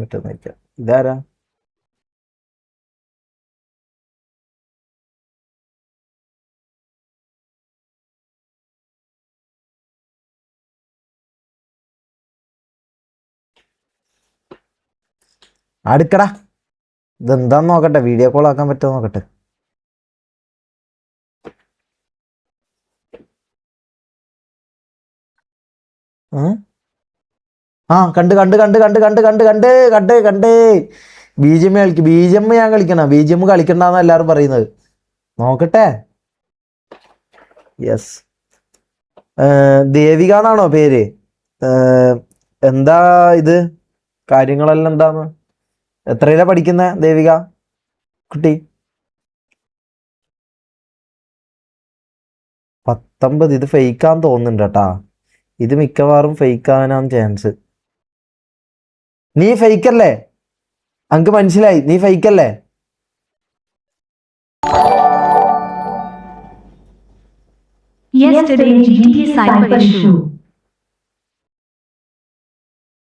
പറ്റുന്നില്ല. ഇതാരാ? അടുക്കടാ, ഇതെന്താന്ന് നോക്കട്ടെ, വീഡിയോ കോൾ ആക്കാൻ പറ്റുമോ നോക്കട്ടെ. ആ കണ്ട് കണ്ട് കണ്ട് കണ്ട് കണ്ട് കണ്ട് കണ്ട് കണ്ട് കണ്ട് BGM കളിക്കും. BGM ഞാൻ കളിക്കണം. BGM കളിക്കണ്ടെന്ന് എല്ലാവരും പറയുന്നത്. നോക്കട്ടെ. യെസ്, ദേവിക എന്നാണോ പേര്? എന്താ ഇത്, കാര്യങ്ങളെല്ലാം എന്താന്ന്? എത്രയിലാ പഠിക്കുന്ന ദേവിക കുട്ടി? 19. ഇത് ഫേക്കാന്ന് തോന്നുന്നുണ്ട് കേട്ടാ. ഇത് മിക്കവാറും ഫേക്ക് ആവാനാണ് ചാൻസ്. നീ ഫേക്കല്ലേ? അനക്ക് മനസ്സിലായി, നീ ഫേക്കല്ലേ? Yesterday GTA Cypher issue.